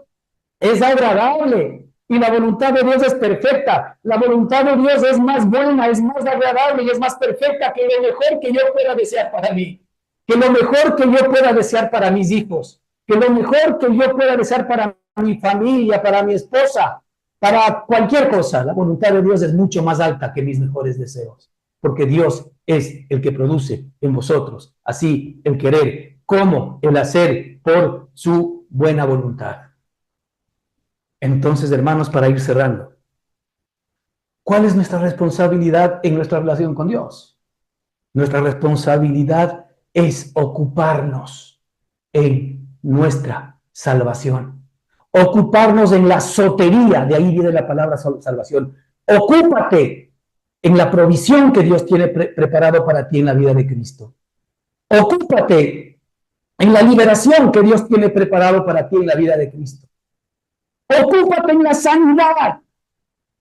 es agradable y la voluntad de Dios es perfecta. La voluntad de Dios es más buena, es más agradable y es más perfecta que lo mejor que yo pueda desear para mí, que lo mejor que yo pueda desear para mis hijos, que lo mejor que yo pueda desear para mi familia, para mi esposa, para cualquier cosa. La voluntad de Dios es mucho más alta que mis mejores deseos, porque Dios es el que produce en vosotros así el querer como el hacer por su buena voluntad. Entonces, hermanos, para ir cerrando, ¿cuál es nuestra responsabilidad en nuestra relación con Dios? Nuestra responsabilidad es ocuparnos en nuestra salvación, ocuparnos en la sotería, de ahí viene la palabra salvación. Ocúpate en la provisión que Dios tiene preparado para ti en la vida de Cristo. Ocúpate en la liberación que Dios tiene preparado para ti en la vida de Cristo. Ocúpate en la sanidad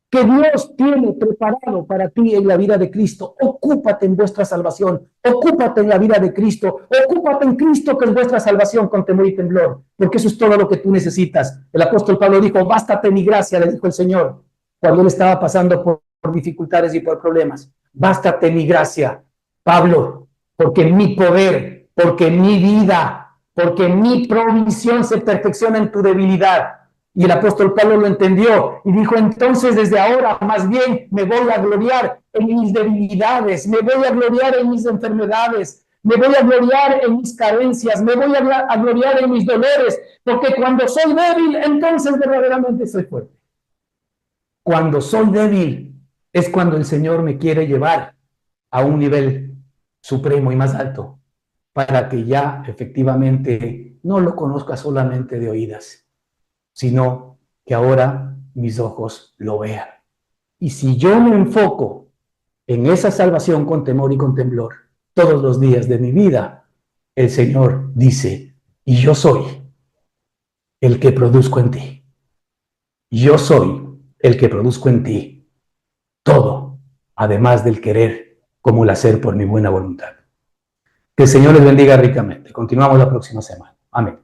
que Dios tiene preparado para ti en la vida de Cristo. Ocúpate en vuestra salvación, ocúpate en la vida de Cristo, ocúpate en Cristo que es vuestra salvación con temor y temblor, porque eso es todo lo que tú necesitas. El apóstol Pablo dijo, bástate mi gracia, le dijo el Señor, cuando él estaba pasando por dificultades y por problemas. Bástate mi gracia, Pablo, porque mi poder, porque mi vida, porque mi provisión se perfecciona en tu debilidad. Y el apóstol Pablo lo entendió y dijo, entonces desde ahora más bien me voy a gloriar en mis debilidades, me voy a gloriar en mis enfermedades, me voy a gloriar en mis carencias, me voy a gloriar en mis dolores, porque cuando soy débil, entonces verdaderamente soy fuerte. Cuando soy débil es cuando el Señor me quiere llevar a un nivel supremo y más alto, para que ya efectivamente no lo conozca solamente de oídas, sino que ahora mis ojos lo vean. Y si yo me enfoco en esa salvación con temor y con temblor todos los días de mi vida, el Señor dice, y yo soy el que produzco en ti. Yo soy el que produzco en ti todo, además del querer como el hacer por mi buena voluntad. Que el Señor les bendiga ricamente. Continuamos la próxima semana. Amén.